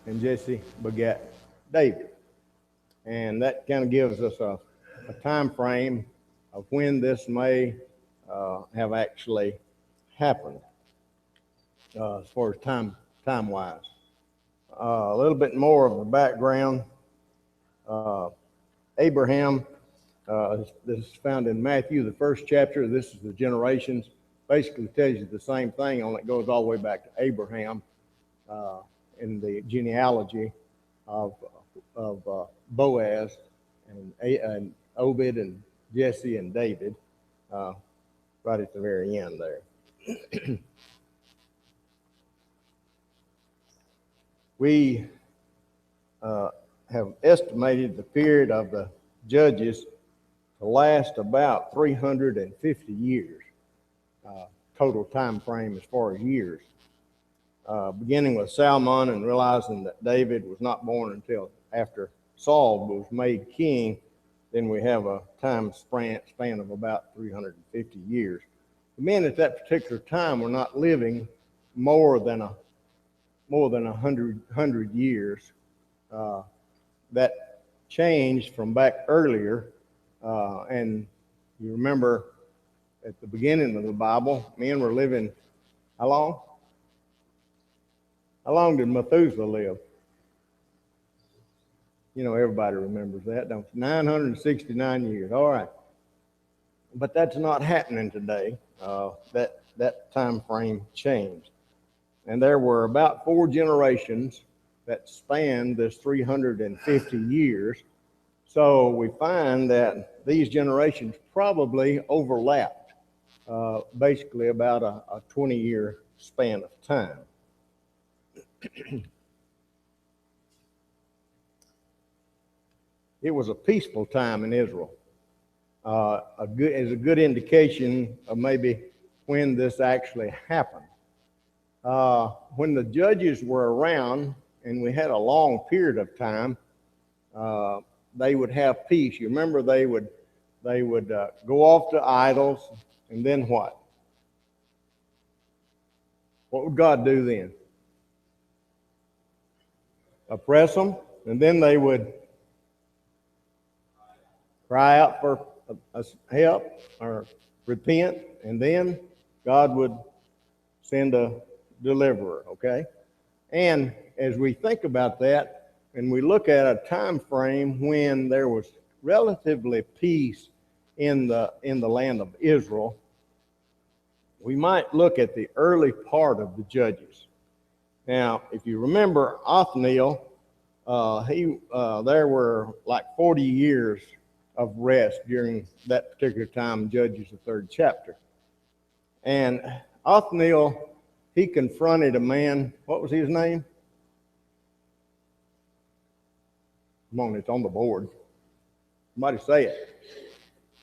and Jesse begat David. And that kind of gives us a time frame of when this may have actually happened as far as time-wise. A little bit more of the background. Abraham, this is found in Matthew, the first chapter. This is the generations. Basically tells you the same thing, only it goes all the way back to Abraham in the genealogy of Boaz and Obed and Jesse and David, right at the very end there. We have estimated the period of the judges to last about 350 years, total time frame as far as years. Beginning with Salmon and realizing that David was not born until after Saul was made king, then we have a time span of about 350 years. The men at that particular time were not living more than 100 years. That changed from back earlier, and you remember at the beginning of the Bible, men were living how long? How long did Methuselah live? You know, everybody remembers that, don't you? 969 years. All right. But that's not happening today. That time frame changed. And there were about 4 generations that spanned this 350 years. So we find that these generations probably overlapped basically about a 20-year span of time. It was a peaceful time in Israel. Is a good indication of maybe when this actually happened. When the judges were around and we had a long period of time, they would have peace. You remember they would go off to idols, and then what? What would God do then? Oppress them, and then they would cry out for help or repent, and then God would send a deliverer, okay? And as we think about that, and we look at a time frame when there was relatively peace in the land of Israel, we might look at the early part of the Judges. Now, if you remember Othniel, there were like 40 years of rest during that particular time, Judges, the 3rd chapter. And Othniel, he confronted a man, what was his name? Come on, it's on the board. Somebody say it.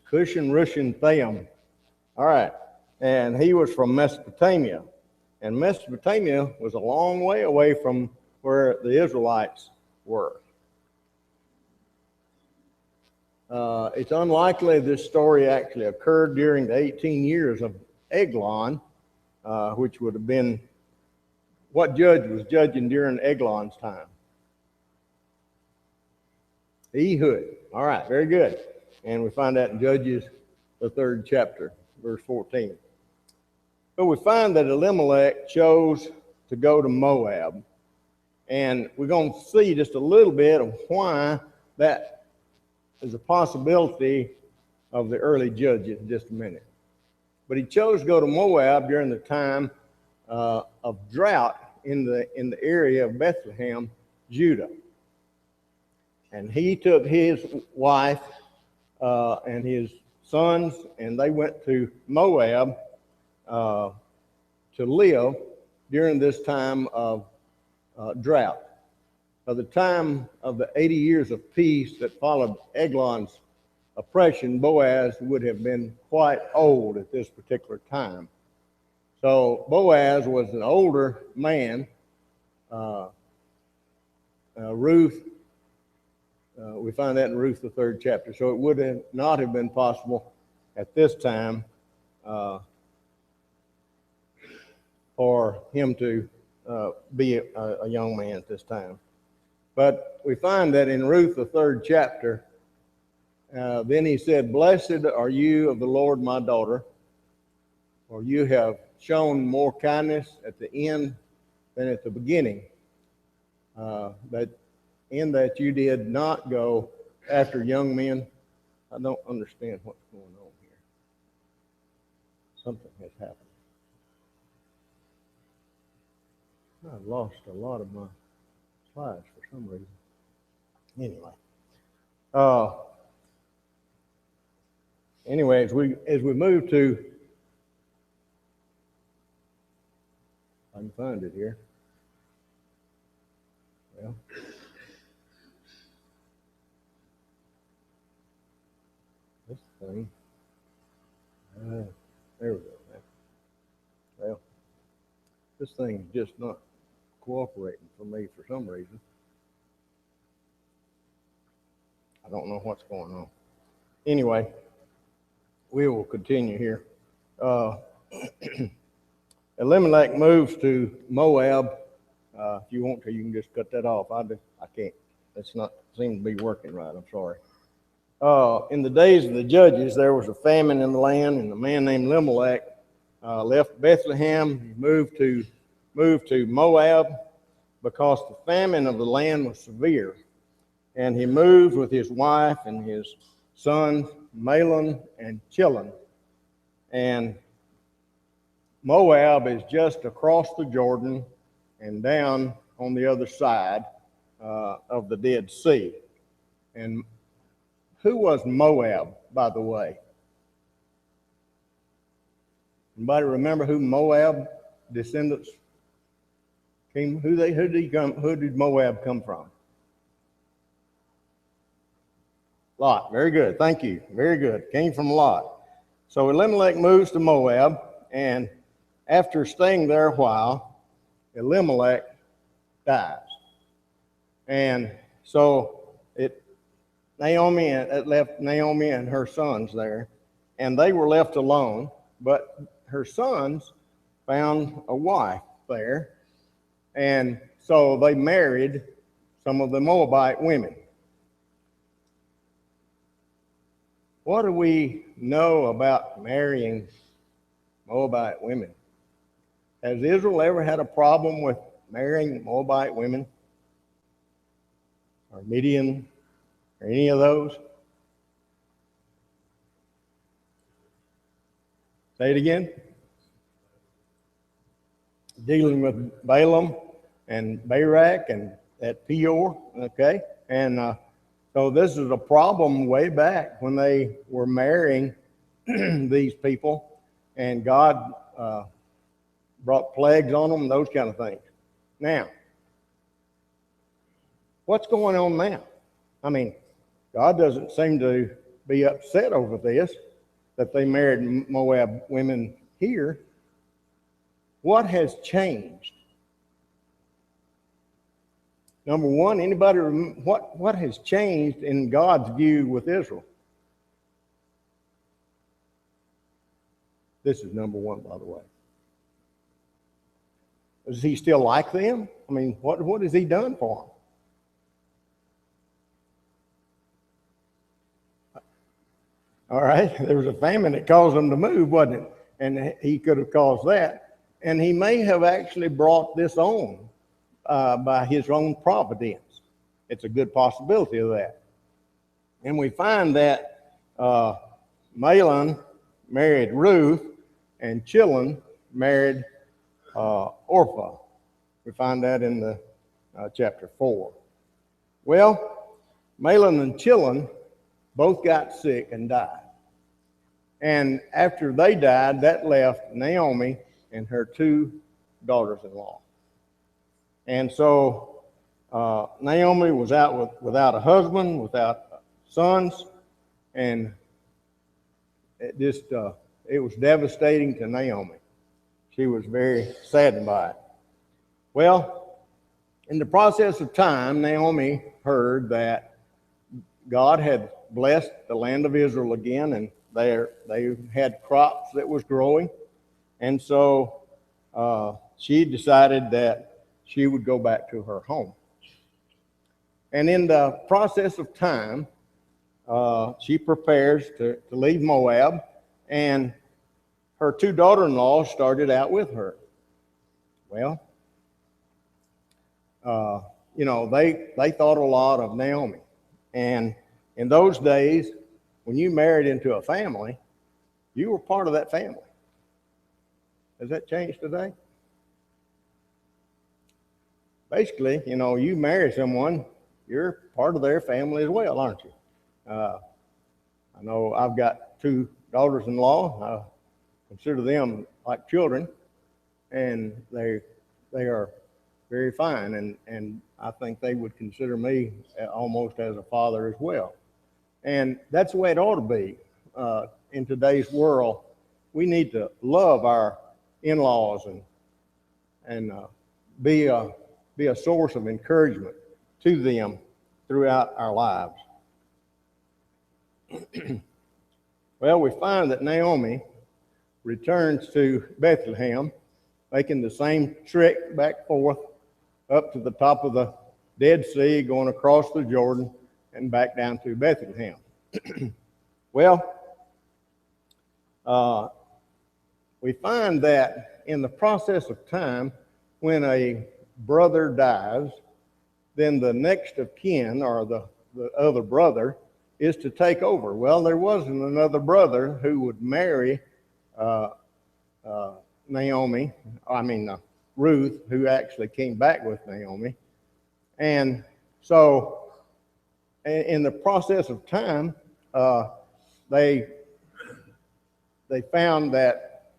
Cushan Rushan Thaim. All right. And he was from Mesopotamia. And Mesopotamia was a long way away from where the Israelites were. It's unlikely this story actually occurred during the 18 years of Eglon, which would have been, what judge was judging during Eglon's time? Ehud. All right, very good. And we find that in Judges, the 3rd chapter, verse 14. But we find that Elimelech chose to go to Moab. And we're going to see just a little bit of why that is a possibility of the early judges in just a minute. But he chose to go to Moab during the time of drought in the area of Bethlehem, Judah. And he took his wife and his sons, and they went to Moab to live during this time of drought. By the time of the 80 years of peace that followed Eglon's oppression, Boaz would have been quite old at this particular time. So Boaz was an older man. Ruth, we find that in Ruth, the 3rd chapter. So it would not have been possible at this time for him to be a young man at this time. But we find that in Ruth, the 3rd chapter, then he said, "Blessed are you of the Lord, my daughter, for you have shown more kindness at the end than at the beginning, that in that you did not go after young men." I don't understand what's going on here. Something has happened. I've lost a lot of my slides for some reason. Anyway, as we move to, I can find it here. Well, this thing. There we go. Well, this thing is just not cooperating for me for some reason. I don't know what's going on. Anyway, we will continue here. Elimelech moves to Moab. If you want to, you can just cut that off. I can't. That's not seem to be working right. I'm sorry. In the days of the judges, there was a famine in the land, and a man named Elimelech left Bethlehem. He moved to Moab because the famine of the land was severe. And he moved with his wife and his sons, Mahlon and Chilion. And Moab is just across the Jordan and down on the other side of the Dead Sea. And who was Moab, by the way? Anybody remember who Moab descendants came? Who did Moab come from? Lot. Very good. Thank you. Very good. Came from Lot. So Elimelech moves to Moab, and after staying there a while, Elimelech dies. And so Naomi left Naomi and her sons there, and they were left alone, but her sons found a wife there, and so they married some of the Moabite women. What do we know about marrying Moabite women? Has Israel ever had a problem with marrying Moabite women? Or Midian? Or any of those? Say it again. Dealing with Balaam and Barak and at Peor, okay? And so this is a problem way back when they were marrying these people, and God brought plagues on them, those kind of things. Now, what's going on now? I mean, God doesn't seem to be upset over this, that they married Moab women here. What has changed? Number one, anybody what has changed in God's view with Israel? This is number one, by the way. Does he still like them? I mean, what has he done for them? All right, there was a famine that caused them to move, wasn't it? And he could have caused that. And he may have actually brought this on by his own providence. It's a good possibility of that. And we find that Mahlon married Ruth and Chilion married Orpah. We find that in the chapter 4. Well, Mahlon and Chilion both got sick and died. And after they died, that left Naomi and her 2 daughters-in-law. And so Naomi was out without a husband, without sons, and it was devastating to Naomi. She was very saddened by it. Well, in the process of time, Naomi heard that God had blessed the land of Israel again, and they had crops that was growing. And so she decided that she would go back to her home. And in the process of time, she prepares to leave Moab, and her two daughters-in-law started out with her. Well, they thought a lot of Naomi. And in those days, when you married into a family, you were part of that family. Has that changed today? Basically, you marry someone, you're part of their family as well, aren't you? I know I've got two daughters-in-law. I consider them like children, and they are very fine, and I think they would consider me almost as a father as well. And that's the way it ought to be. In today's world, we need to love our in-laws and be a source of encouragement to them throughout our lives. Well, we find that Naomi returns to Bethlehem, making the same trek back forth up to the top of the Dead Sea, going across the Jordan, and back down to Bethlehem. Well, we find that in the process of time, when a brother dies, then the next of kin, or the other brother, is to take over. Well, there wasn't another brother who would marry Ruth, who actually came back with Naomi. And so in the process of time, they found that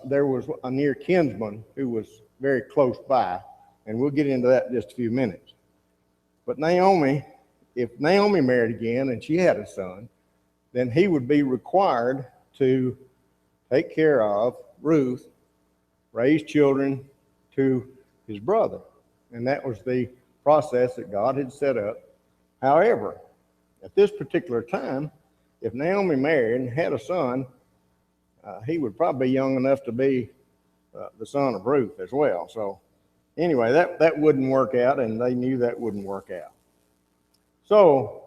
there was a near kinsman who was very close by, and we'll get into that in just a few minutes. But if Naomi married again and she had a son, then he would be required to take care of Ruth, raise children to his brother. And that was the process that God had set up. However, at this particular time, if Naomi married and had a son, he would probably be young enough to be the son of Ruth as well. So anyway, that wouldn't work out, and they knew that wouldn't work out. So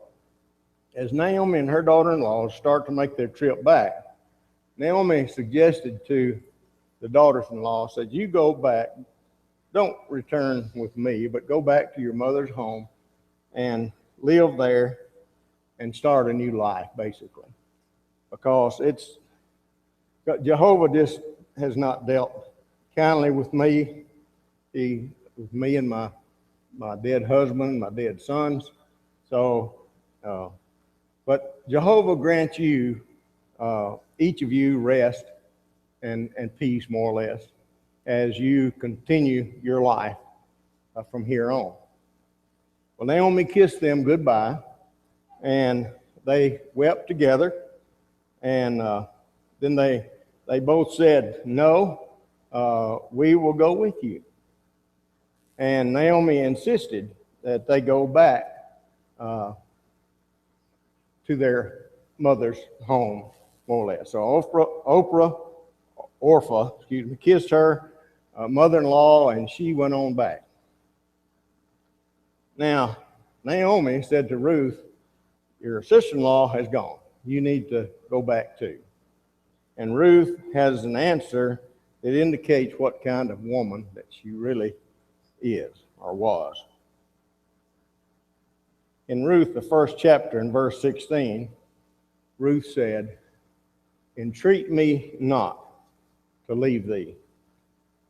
as Naomi and her daughter-in-law start to make their trip back, Naomi suggested to the daughters-in-law, said, you go back, don't return with me, but go back to your mother's home and live there and start a new life, basically. Because Jehovah just has not dealt kindly with me. With me and my dead husband, my dead sons. So, but Jehovah grant you, each of you, rest and peace, more or less, as you continue your life from here on. Well, Naomi kissed them goodbye, and they wept together, and then they both said, no, we will go with you. And Naomi insisted that they go back to their mother's home, more or less. So Orpha, kissed her mother-in-law, and she went on back. Now, Naomi said to Ruth, your sister-in-law has gone. You need to go back too. And Ruth has an answer that indicates what kind of woman that she really is or was. In Ruth, the first chapter, in verse 16, Ruth said, entreat me not to leave thee,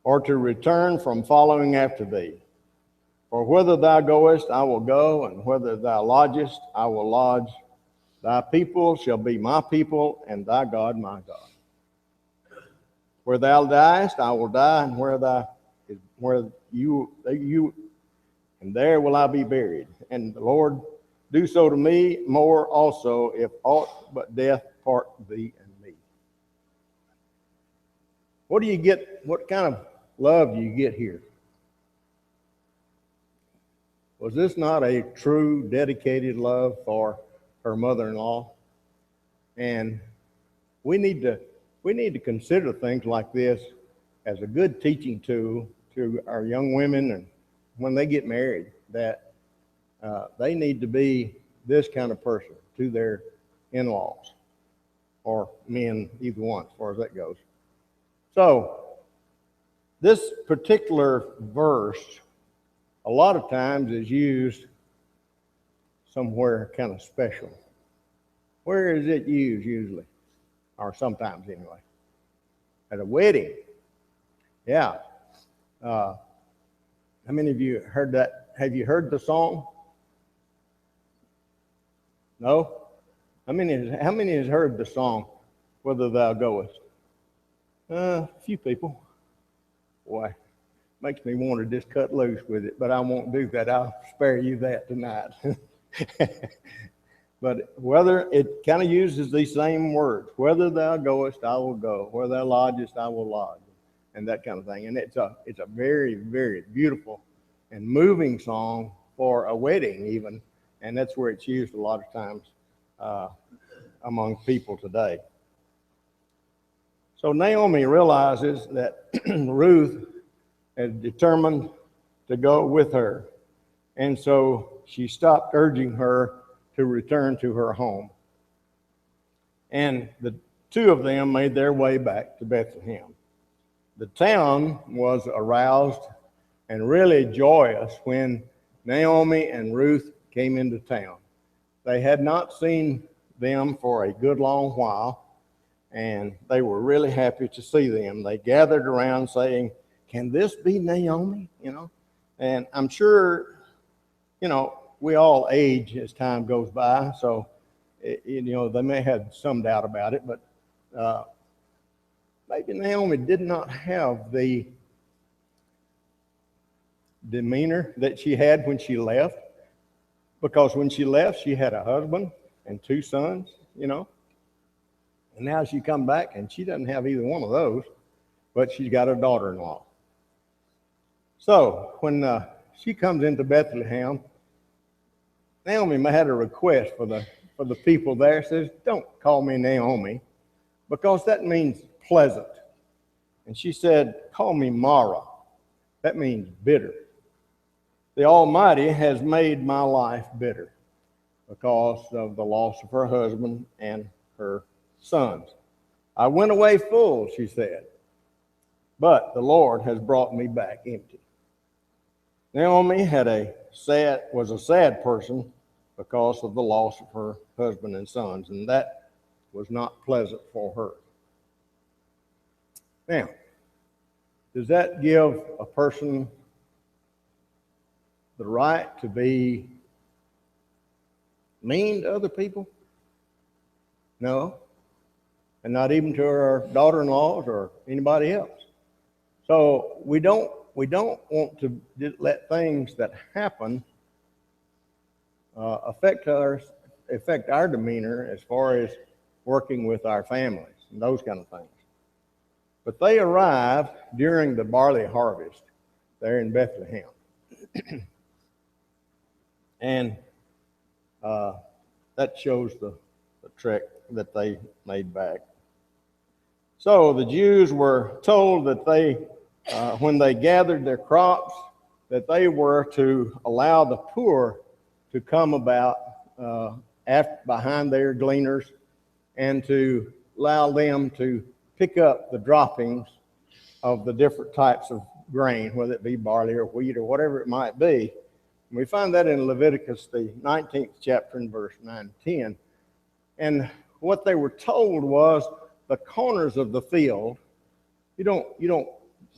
or to return from following after thee. For whither thou goest, I will go, and whither thou lodgest, I will lodge. Thy people shall be my people, and thy God my God. Where thou diest, I will die, and and there will I be buried. And the Lord do so to me more also, if aught but death part thee and me. What do you get? What kind of love do you get here? Was this not a true, dedicated love for her mother-in-law? And we need to consider things like this as a good teaching tool to our young women, and when they get married, that They need to be this kind of person to their in-laws, or men, either one, as far as that goes. So, this particular verse, a lot of times, is used somewhere kind of special. Where is it used usually? Or sometimes, anyway. At a wedding. Yeah. How many of you heard that? Have you heard the song? No? How many has heard the song, Whither Thou Goest? A few people. Boy, makes me want to just cut loose with it, but I won't do that. I'll spare you that tonight. But whether it kind of uses these same words, whither thou goest, I will go. Where thou lodgest, I will lodge, and that kind of thing. And it's a very, very beautiful and moving song for a wedding, even, and that's where it's used a lot of times among people today. So Naomi realizes that Ruth is determined to go with her, and so she stopped urging her to return to her home. And the two of them made their way back to Bethlehem. The town was aroused and really joyous when Naomi and Ruth came into town. They had not seen them for a good long while, and they were really happy to see them. They gathered around saying, "Can this be Naomi?" And I'm sure, we all age as time goes by, so they may have some doubt about it, but maybe Naomi did not have the demeanor that she had when she left, because when she left, she had a husband and 2 sons, and now she come back and she doesn't have either one of those, but she's got a daughter-in-law. So when she comes into Bethlehem, Naomi had a request for the people there. Says, "Don't call me Naomi, because that means pleasant." And she said, "Call me Mara." That means bitter. The Almighty has made my life bitter because of the loss of her husband and her sons. I went away full, she said, but the Lord has brought me back empty. Naomi was a sad person because of the loss of her husband and sons, and that was not pleasant for her. Now, does that give a person the right to be mean to other people? No, and not even to our daughter-in-laws or anybody else. So we don't want to let things that happen affect our demeanor as far as working with our families and those kind of things. But they arrived during the barley harvest there in Bethlehem. And that shows the trek that they made back. So the Jews were told that when they gathered their crops, that they were to allow the poor to come about behind their gleaners and to allow them to pick up the droppings of the different types of grain, whether it be barley or wheat or whatever it might be. And we find that in Leviticus, the 19th chapter, in verse 9 and 10. And what they were told was the corners of the field, you don't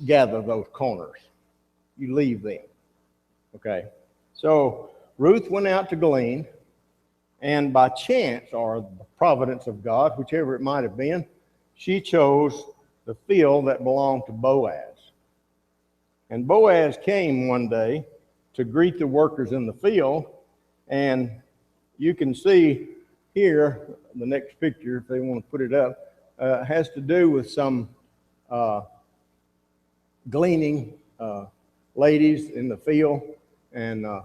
gather those corners. You leave them. Okay? So Ruth went out to glean, and by chance, or the providence of God, whichever it might have been, she chose the field that belonged to Boaz. And Boaz came one day to greet the workers in the field, and you can see here, the next picture, if they want to put it up, has to do with some gleaning ladies in the field, and I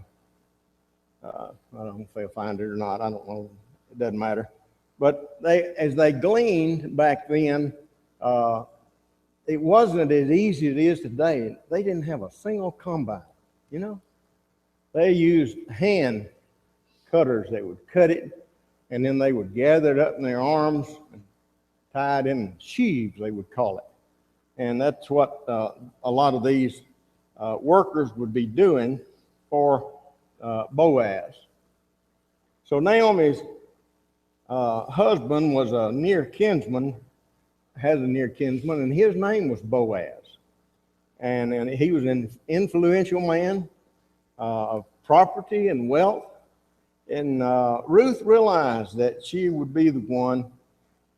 don't know if they'll find it or not. I don't know. It doesn't matter. But as they gleaned back then, it wasn't as easy as it is today. They didn't have a single combine, They used hand cutters. They would cut it, and then they would gather it up in their arms and tie it in sheaves, they would call it. And that's what a lot of these workers would be doing for Boaz. So Naomi's husband was a near kinsman, has a near kinsman, and his name was Boaz. And he was an influential man of property and wealth. And Ruth realized that she would be the one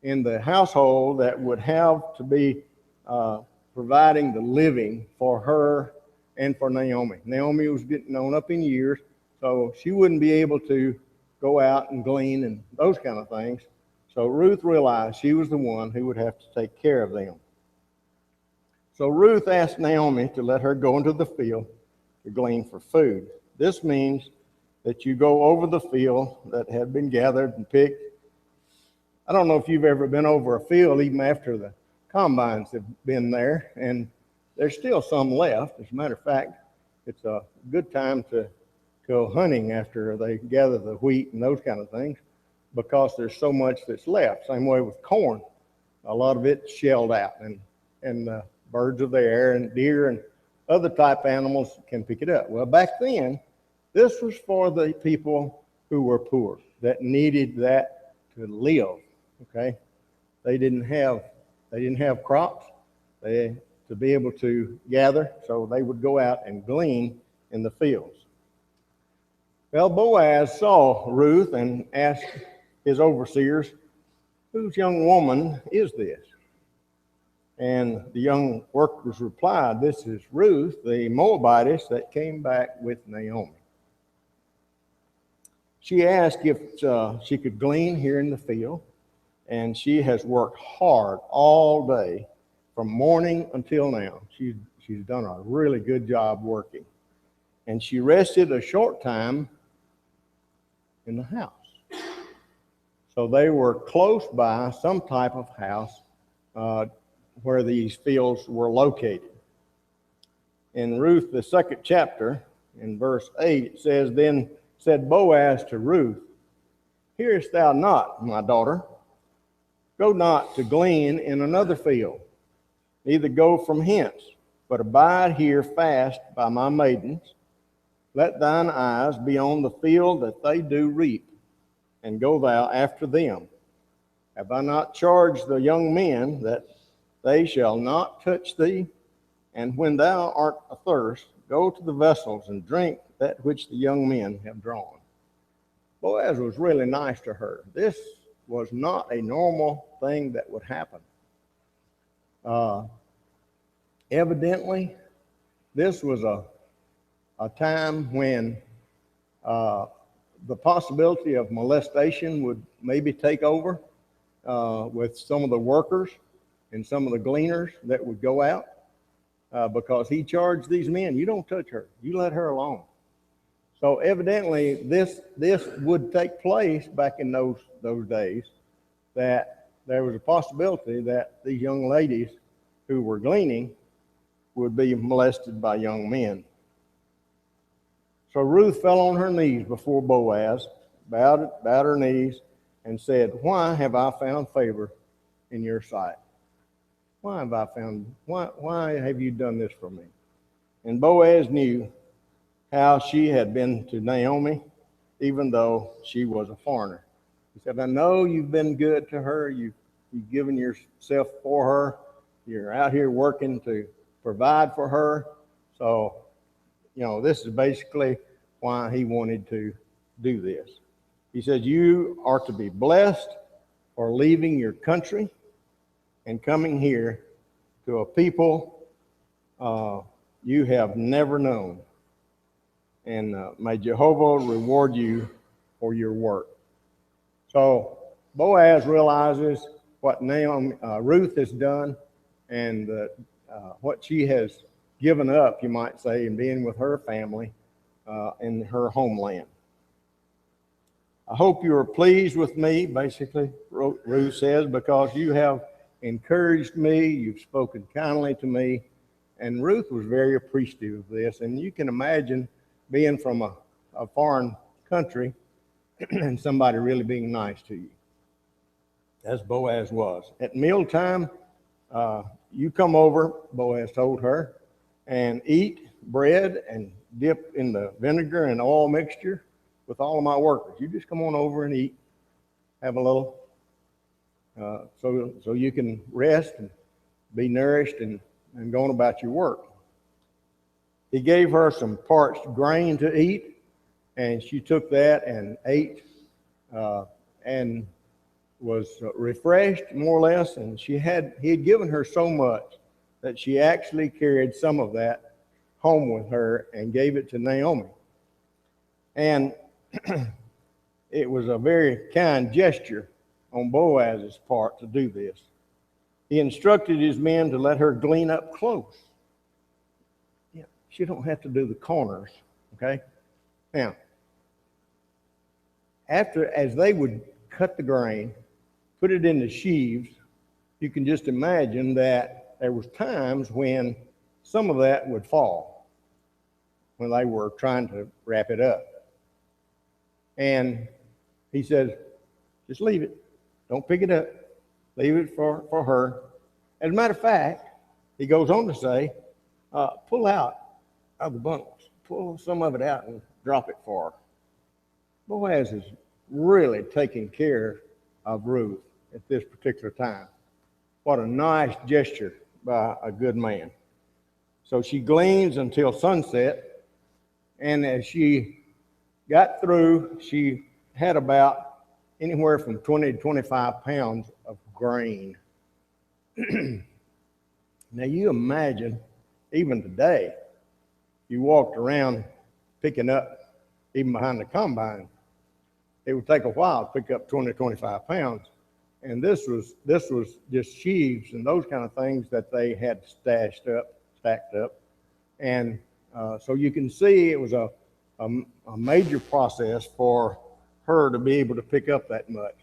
in the household that would have to be providing the living for her and for Naomi. Naomi was getting on up in years, so she wouldn't be able to go out and glean and those kind of things. So Ruth realized she was the one who would have to take care of them. So Ruth asked Naomi to let her go into the field to glean for food. This means that you go over the field that had been gathered and picked. I don't know if you've ever been over a field even after the combines have been there, and there's still some left. As a matter of fact, it's a good time to go hunting after they gather the wheat and those kind of things, because there's so much that's left. Same way with corn. A lot of it's shelled out, and birds of the air and deer and other type animals can pick it up. Well, back then, this was for the people who were poor, that needed that to live. Okay, they didn't have crops to be able to gather, so they would go out and glean in the fields. Well, Boaz saw Ruth and asked his overseers, "Whose young woman is this?" And the young workers replied, "This is Ruth, the Moabitess that came back with Naomi. She asked if she could glean here in the field, and she has worked hard all day from morning until now. She's done a really good job working. And she rested a short time in the house." So they were close by some type of house where these fields were located. In Ruth, the second chapter, in verse 8, it says, "Then said Boaz to Ruth, Hearest thou not, my daughter? Go not to glean in another field, neither go from hence, but abide here fast by my maidens. Let thine eyes be on the field that they do reap, and go thou after them. Have I not charged the young men that they shall not touch thee? And when thou art athirst, go to the vessels and drink that which the young men have drawn." Boaz was really nice to her. This was not a normal thing that would happen. Evidently, this was a time when the possibility of molestation would maybe take over with some of the workers and some of the gleaners that would go out, because he charged these men, "You don't touch her, you let her alone." So evidently this would take place back in those days, that there was a possibility that these young ladies who were gleaning would be molested by young men. So Ruth fell on her knees before Boaz, bowed her knees, and said, "Why have I found favor in your sight? Why have you done this for me?" And Boaz knew how she had been to Naomi, even though she was a foreigner. He said, "I know you've been good to her. You've given yourself for her. You're out here working to provide for her." So, this is basically why he wanted to do this. He said, "You are to be blessed for leaving your country and coming here to a people you have never known. And may Jehovah reward you for your work." So Boaz realizes what Ruth has done, and what she has given up, you might say, in being with her family in her homeland. "I hope you are pleased with me," basically, Ruth says, "because you have encouraged me, you've spoken kindly to me." And Ruth was very appreciative of this. And you can imagine being from a foreign country and somebody really being nice to you, as Boaz was. At mealtime, you come over, Boaz told her, and eat bread and dip in the vinegar and oil mixture with all of my workers. You just come on over and eat, have a little, so you can rest and be nourished and go on about your work. He gave her some parched grain to eat, and she took that and ate and was refreshed more or less. And he had given her so much that she actually carried some of that home with her and gave it to Naomi. And it was a very kind gesture on Boaz's part to do this. He instructed his men to let her glean up close. Yeah, she don't have to do the corners, okay? Now, as they would cut the grain, put it into sheaves, you can just imagine that there was times when some of that would fall when they were trying to wrap it up. And he says, just leave it. Don't pick it up. Leave it for her. As a matter of fact, he goes on to say, pull out of the bundles. Pull some of it out and drop it for her. Boaz is really taking care of Ruth at this particular time. What a nice gesture by a good man. So she gleans until sunset, and as she got through, she had about anywhere from 20 to 25 pounds of grain. Now you imagine, even today, you walked around picking up, even behind the combine, it would take a while to pick up 20, 25 pounds. And this was just sheaves and those kind of things that they had stacked up. And so you can see it was a major process for her to be able to pick up that much.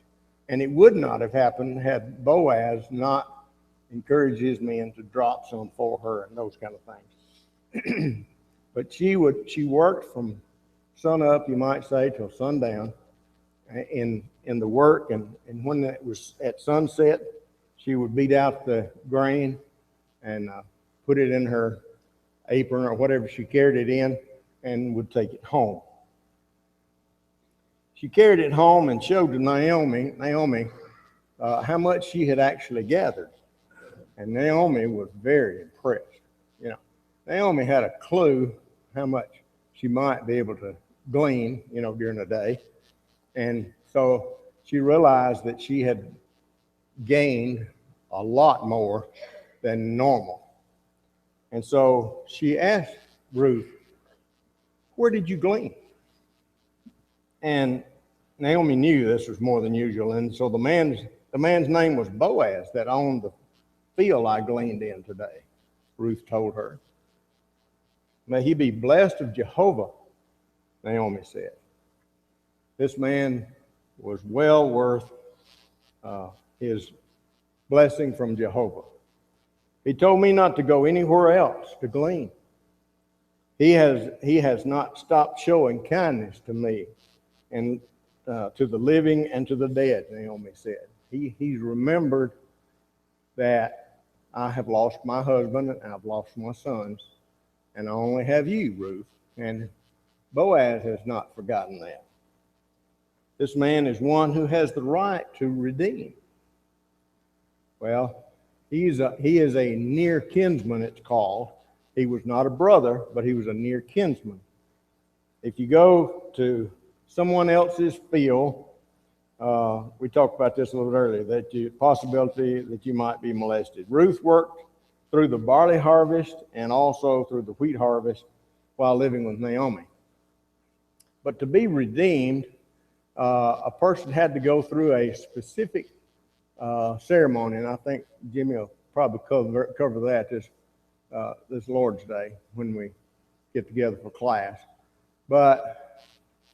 And it would not have happened had Boaz not encouraged his men to drop some for her and those kind of things. But she worked from sun up, you might say, till sundown in the work, and when it was at sunset, she would beat out the grain and put it in her apron or whatever she carried it in and would take it home. She carried it home and showed to Naomi how much she had actually gathered. And Naomi was very impressed. You know, Naomi had a clue how much she might be able to glean, during the day. And so she realized that she had gained a lot more than normal. And so she asked Ruth, where did you glean? And Naomi knew this was more than usual. And so the man's name was Boaz, that owned the field I gleaned in today, Ruth told her. May he be blessed of Jehovah, Naomi said. This man was well worth his blessing from Jehovah. He told me not to go anywhere else to glean. He has not stopped showing kindness to me and to the living and to the dead, Naomi said. He's remembered that I have lost my husband and I've lost my sons, and I only have you, Ruth. And Boaz has not forgotten that. This man is one who has the right to redeem. Well, he is a near kinsman, it's called. He was not a brother, but he was a near kinsman. If you go to someone else's field, we talked about this a little bit earlier, possibility that you might be molested. Ruth worked through the barley harvest and also through the wheat harvest while living with Naomi. But to be redeemed, a person had to go through a specific ceremony, and I think Jimmy will probably cover that this Lord's Day when we get together for class. But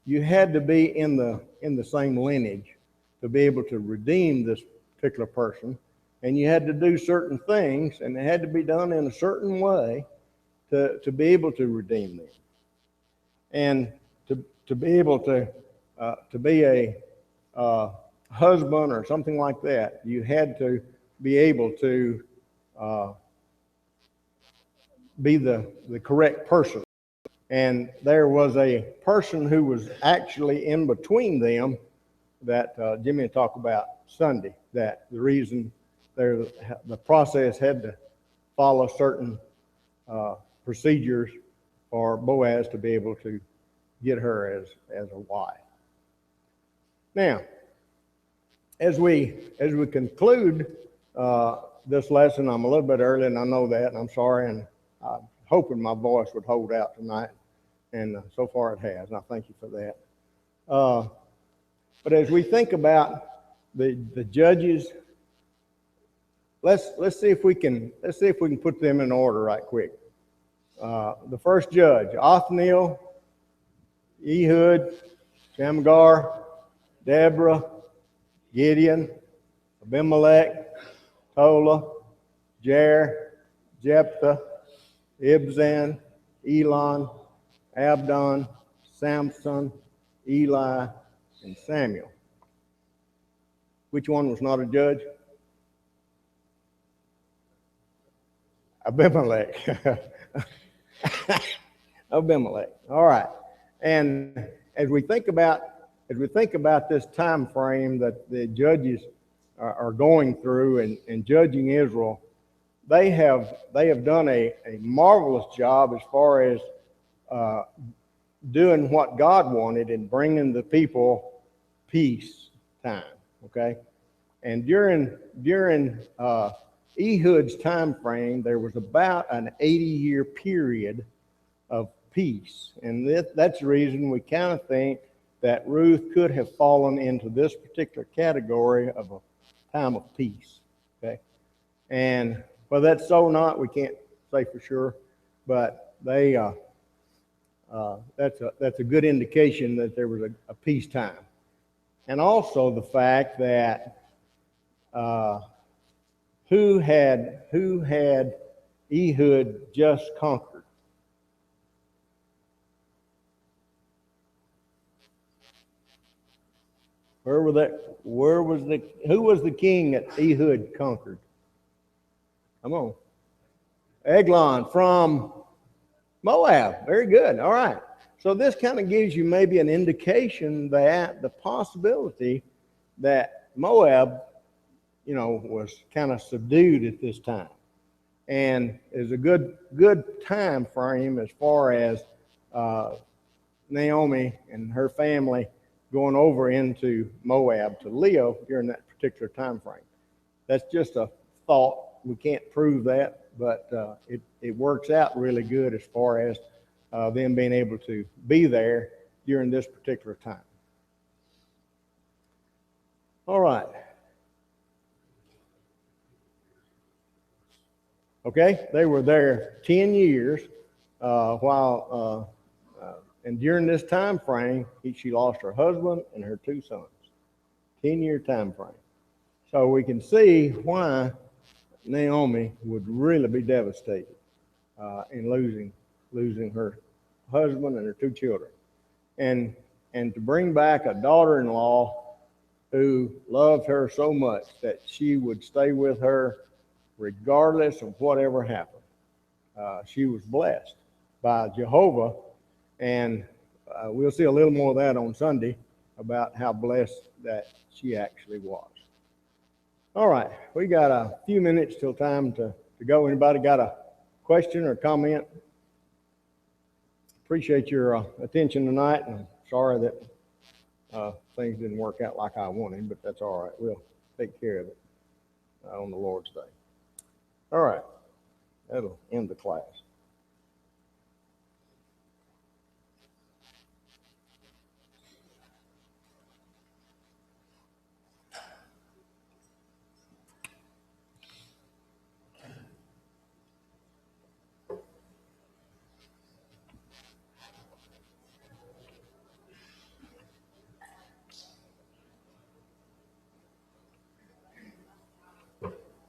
you had to be in the same lineage to be able to redeem this particular person, and you had to do certain things, and it had to be done in a certain way to be able to redeem them. And to be able to be a husband or something like that, you had to be able to be the correct person. And there was a person who was actually in between them that Jimmy will talk about Sunday, that the reason the process had to follow certain procedures for Boaz to be able to get her as a wife. Now, as we conclude this lesson, I'm a little bit early, and I know that, and I'm sorry, and I'm hoping my voice would hold out tonight, and so far it has, and I thank you for that. But as we think about the judges, let's see if we can put them in order right quick. The first judge, Othniel, Ehud, Shamgar, Deborah, Gideon, Abimelech, Tola, Jair, Jephthah, Ibzan, Elon, Abdon, Samson, Eli, and Samuel. Which one was not a judge? Abimelech. Abimelech. All right. And as we think about this time frame that the judges are going through and judging Israel, they have done a marvelous job as far as doing what God wanted and bringing the people peace time. Okay, and during Ehud's time frame, there was about an 80-year period of peace, and that's the reason we kind of think that Ruth could have fallen into this particular category of a time of peace. Okay, and whether that's so or not, we can't say for sure, but they that's a good indication that there was a peace time. And also the fact that who had Ehud just conquered? Who was the king that Ehud conquered? Come on. Eglon from Moab. Very good. All right. So this kind of gives you maybe an indication that the possibility that Moab, was kind of subdued at this time, and is a good time frame as far as Naomi and her family going over into Moab to live during that particular time frame. That's just a thought. We can't prove that, but it works out really good as far as them being able to be there during this particular time. All right. Okay, they were there 10 years and during this time frame, she lost her husband and her 2 sons. 10-year time frame. So we can see why Naomi would really be devastated in losing her husband and her 2 children, and to bring back a daughter-in-law who loved her so much that she would stay with her regardless of whatever happened. She was blessed by Jehovah, and we'll see a little more of that on Sunday about how blessed that she actually was. All right, we got a few minutes till time to go. Anybody got a question or comment? Appreciate your attention tonight, and I'm sorry that things didn't work out like I wanted, but that's all right. We'll take care of it on the Lord's Day. All right, that'll end the class.